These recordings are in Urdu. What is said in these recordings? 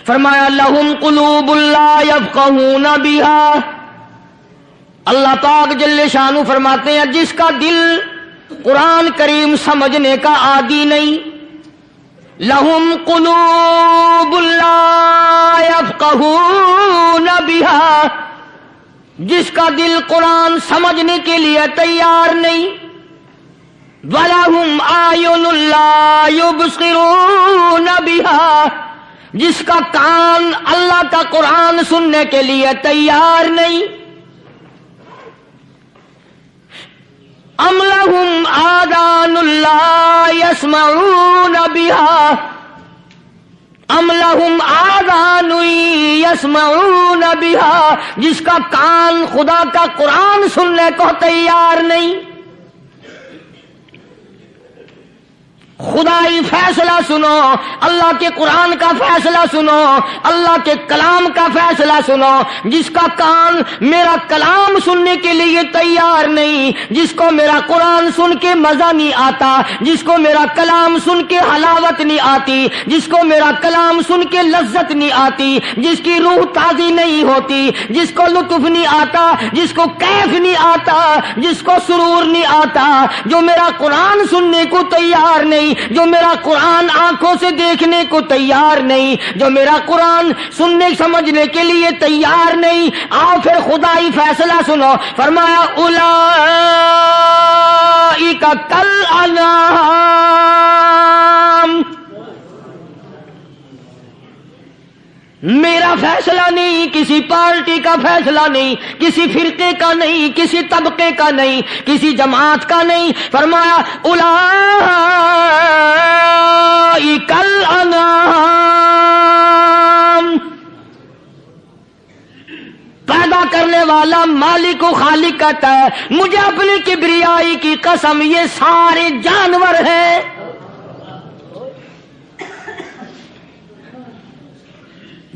فرمایا لہم قلوب لا یفقہون بہا، اللہ پاک جل شانہ فرماتے ہیں جس کا دل قرآن کریم سمجھنے کا عادی نہیں، لہم قلوب لا یفقہون بہا، جس کا دل قرآن سمجھنے کے لیے تیار نہیں، وَلَهُمْ أَعْيُنٌ لَا يُبْصِرُونَ بِهَا، جس کا کان اللہ کا قرآن سننے کے لیے تیار نہیں، أَمْ لَهُمْ آذَانٌ لَا يَسْمَعُونَ بِهَا، ام لہم آذان یسمعون بها، جس کا کان خدا کا قرآن سننے کو تیار نہیں۔ خدائی فیصلہ سنو، اللہ کے قرآن کا فیصلہ سنو، اللہ کے کلام کا فیصلہ سنو۔ جس کا کان میرا کلام سننے کے لیے تیار نہیں، جس کو میرا قرآن سن کے مزہ نہیں آتا، جس کو میرا کلام سن کے حلاوت نہیں آتی، جس کو میرا کلام سن کے لذت نہیں آتی، جس کی روح تازی نہیں ہوتی، جس کو لطف نہیں آتا، جس کو کیف نہیں آتا، جس کو سرور نہیں آتا، جو میرا قرآن سننے کو تیار نہیں، جو میرا قرآن آنکھوں سے دیکھنے کو تیار نہیں، جو میرا قرآن سننے سمجھنے کے لیے تیار نہیں، آؤ پھر خدائی فیصلہ سنو۔ فرمایا اولئک کالانعام، میرا فیصلہ نہیں، کسی پارٹی کا فیصلہ نہیں، کسی فرقے کا نہیں، کسی طبقے کا نہیں، کسی جماعت کا نہیں۔ فرمایا اولئک الانعام، پیدا کرنے والا مالک و خالق کہتا ہے مجھے اپنی کبریائی کی قسم یہ سارے جانور ہیں،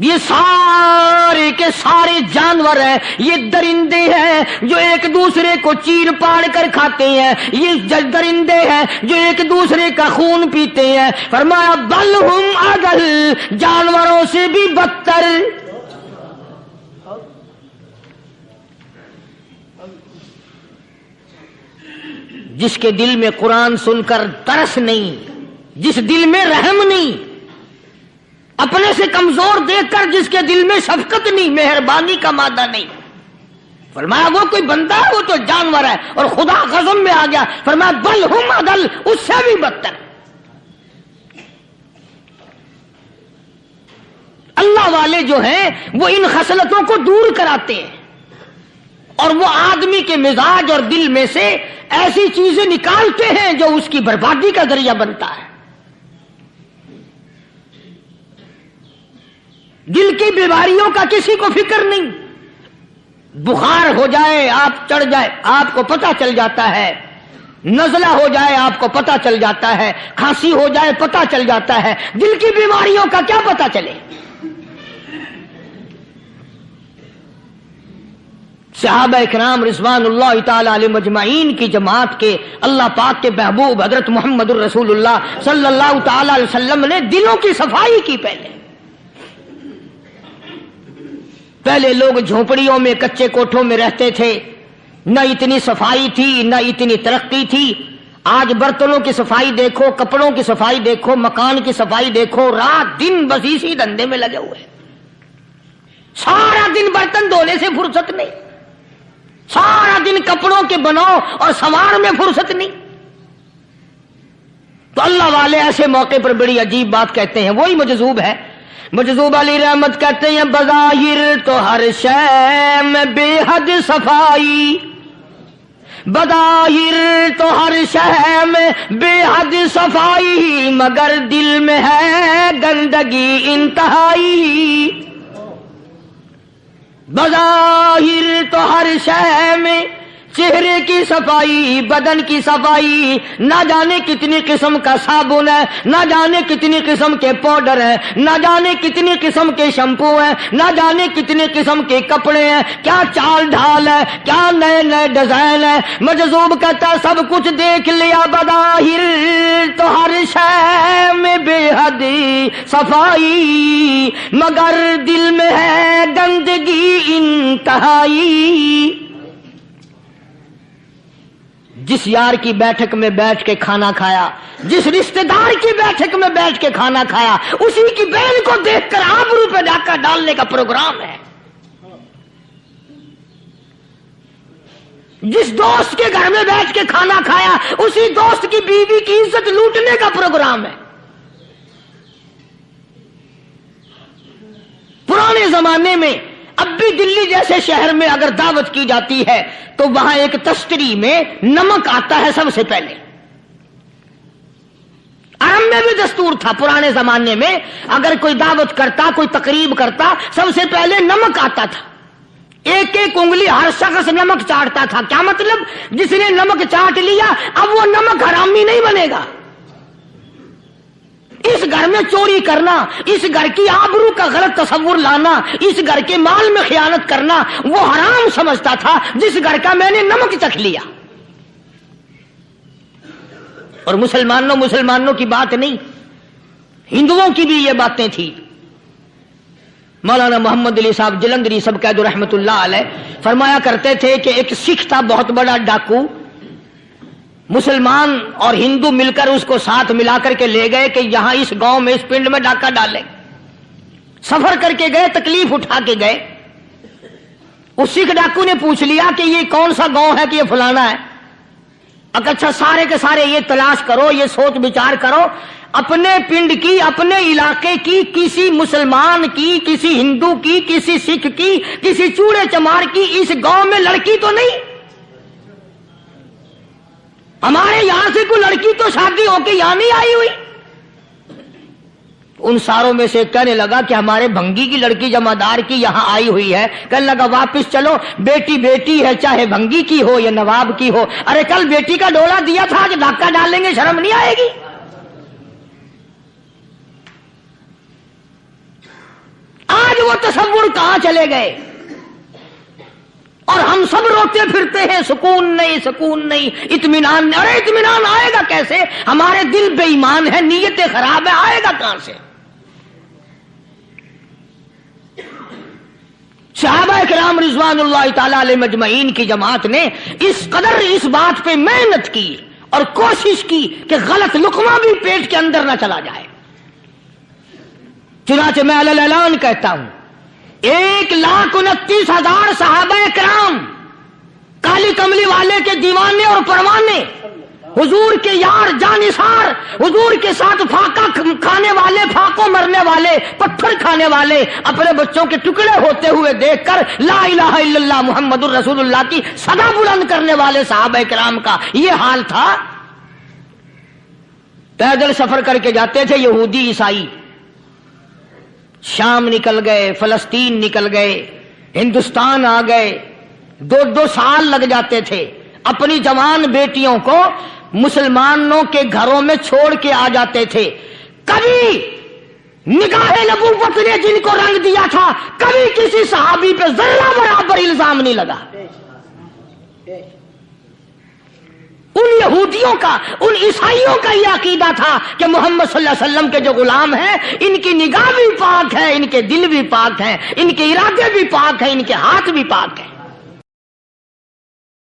یہ سارے کے سارے جانور ہیں، یہ درندے ہیں جو ایک دوسرے کو چیر پاڑ کر کھاتے ہیں، یہ درندے ہیں جو ایک دوسرے کا خون پیتے ہیں۔ فرمایا بل ہم اضل، جانوروں سے بھی بدتر۔ جس کے دل میں قرآن سن کر ترس نہیں، جس دل میں رحم نہیں، اپنے سے کمزور دیکھ کر جس کے دل میں شفقت نہیں، مہربانی کا مادہ نہیں، فرمایا وہ کوئی بندہ ہے، وہ تو جانور ہے۔ اور خدا قسم میں آ گیا، فرمایا بل ہم اضل، اس سے بھی بدتر۔ اللہ والے جو ہیں وہ ان خصلتوں کو دور کراتے ہیں، اور وہ آدمی کے مزاج اور دل میں سے ایسی چیزیں نکالتے ہیں جو اس کی بربادی کا ذریعہ بنتا ہے۔ دل کی بیماریوں کا کسی کو فکر نہیں، بخار ہو جائے آپ چڑھ جائے آپ کو پتہ چل جاتا ہے، نزلہ ہو جائے آپ کو پتہ چل جاتا ہے، کھانسی ہو جائے پتہ چل جاتا ہے، دل کی بیماریوں کا کیا پتہ چلے؟ صحابہ اکرام رضوان اللہ تعالی علیہم اجمعین کی جماعت کے اللہ پاک کے محبوب حضرت محمد الرسول اللہ صلی اللہ تعالی علیہ وسلم نے دلوں کی صفائی کی۔ پہلے لوگ جھونپڑیوں میں کچے کوٹھوں میں رہتے تھے، نہ اتنی صفائی تھی نہ اتنی ترقی تھی۔ آج برتنوں کی صفائی دیکھو، کپڑوں کی صفائی دیکھو، مکان کی صفائی دیکھو، رات دن بس اسی دھندے میں لگے ہوئے، سارا دن برتن دھونے سے فرصت نہیں، سارا دن کپڑوں کے بناؤ اور سنوار میں فرصت نہیں۔ تو اللہ والے ایسے موقع پر بڑی عجیب بات کہتے ہیں، وہی مجذوب ہے، مجذوب علی رحمت کہتے ہیں بظاہر تو ہر شے میں بے حد صفائی، بظاہر تو ہر شے میں بے حد صفائی، مگر دل میں ہے گندگی انتہائی۔ بظاہر تو ہر شے میں چہرے کی صفائی، بدن کی صفائی، نہ جانے کتنی قسم کا صابن ہے، نہ جانے کتنی قسم کے پاؤڈر ہیں، نہ جانے کتنی قسم کے شیمپو ہیں، نہ جانے کتنی قسم کے کپڑے ہیں، کیا چال ڈھال ہے، کیا نئے نئے ڈیزائن ہے۔ مجذوب کہتا ہے سب کچھ دیکھ لیا بظاہر، تو ہر شے میں بے حد صفائی، مگر دل میں ہے گندگی انتہائی۔ جس یار کی بیٹھک میں بیٹھ کے کھانا کھایا، جس رشتہ دار کی بیٹھک میں بیٹھ کے کھانا کھایا، اسی کی بہن کو دیکھ کر آبرو پہ ڈاکہ ڈالنے کا پروگرام ہے۔ جس دوست کے گھر میں بیٹھ کے کھانا کھایا، اسی دوست کی بیوی کی عزت لوٹنے کا پروگرام ہے۔ پرانے زمانے میں اب بھی دلی جیسے شہر میں اگر دعوت کی جاتی ہے تو وہاں ایک تشتری میں نمک آتا ہے سب سے پہلے۔ عرب میں بھی دستور تھا پرانے زمانے میں، اگر کوئی دعوت کرتا، کوئی تقریب کرتا، سب سے پہلے نمک آتا تھا۔ ایک ایک انگلی ہر شخص نمک چاٹتا تھا۔ کیا مطلب؟ جس نے نمک چاٹ لیا اب وہ نمک حرامی نہیں بنے گا۔ اس گھر میں چوری کرنا، اس گھر کی آبرو کا غلط تصور لانا، اس گھر کے مال میں خیانت کرنا وہ حرام سمجھتا تھا جس گھر کا میں نے نمک چکھ لیا۔ اور مسلمانوں کی بات نہیں، ہندوؤں کی بھی یہ باتیں تھی۔ مولانا محمد علی صاحب جلندری سب قید رحمت اللہ علیہ فرمایا کرتے تھے کہ ایک سکھ تھا بہت بڑا ڈاکو، مسلمان اور ہندو مل کر اس کو ساتھ ملا کر کے لے گئے کہ یہاں اس گاؤں میں اس پنڈ میں ڈاکہ ڈالیں۔ سفر کر کے گئے، تکلیف اٹھا کے گئے۔ اس سکھ ڈاکو نے پوچھ لیا کہ یہ کون سا گاؤں ہے کہ یہ فلانا ہے۔ اچھا سارے کے سارے یہ تلاش کرو، یہ سوچ بچار کرو، اپنے پنڈ کی، اپنے علاقے کی، کسی مسلمان کی، کسی ہندو کی، کسی سکھ کی، کسی چوڑے چمار کی اس گاؤں میں لڑکی تو نہیں؟ ہمارے یہاں سے کوئی لڑکی تو شادی ہو کے یہاں نہیں آئی ہوئی؟ ان ساروں میں سے کہنے لگا کہ ہمارے بھنگی کی لڑکی جمعدار کی یہاں آئی ہوئی ہے۔ کہنے لگا واپس چلو، بیٹی بیٹی ہے، چاہے بھنگی کی ہو یا نواب کی ہو۔ ارے کل بیٹی کا ڈولا دیا تھا کہ ڈاکہ ڈالیں گے، شرم نہیں آئے گی؟ آج وہ تصور کہاں چلے گئے؟ اور ہم سب روتے پھرتے ہیں سکون نہیں، سکون نہیں، اطمینان نہیں۔ ارے اطمینان آئے گا کیسے؟ ہمارے دل بے ایمان ہے، نیتیں خراب ہے، آئے گا کہاں سے؟ صحابہ کرام رضوان اللہ تعالی علیہ مجمعین کی جماعت نے اس قدر اس بات پہ محنت کی اور کوشش کی کہ غلط لقمہ بھی پیٹ کے اندر نہ چلا جائے۔ چنانچہ میں علی الاعلان کہتا ہوں 1,29,000 صحابہ کرام، کالی کملی والے کے دیوانے اور پروانے، حضور کے یار جانثار، حضور کے ساتھ پھاقہ کھانے والے، پھاقوں مرنے والے، پتھر کھانے والے، اپنے بچوں کے ٹکڑے ہوتے ہوئے دیکھ کر لا الہ الا اللہ محمد الرسول اللہ کی صدا بلند کرنے والے صحابہ کرام کا یہ حال تھا۔ پیدل سفر کر کے جاتے تھے یہودی عیسائی، شام نکل گئے، فلسطین نکل گئے، ہندوستان آ گئے، 2 سال لگ جاتے تھے۔ اپنی جوان بیٹیوں کو مسلمانوں کے گھروں میں چھوڑ کے آ جاتے تھے۔ کبھی نگاہ نبوت نے جن کو رنگ دیا تھا، کبھی کسی صحابی پہ ذرہ برابر الزام نہیں لگا۔ ان یہودیوں کا، ان عیسائیوں کا یہ عقیدہ تھا کہ محمد صلی اللہ علیہ وسلم کے جو غلام ہیں ان کی نگاہ بھی پاک ہے، ان کے دل بھی پاک ہیں، ان کے ارادے بھی پاک ہیں، ان کے ہاتھ بھی پاک ہیں۔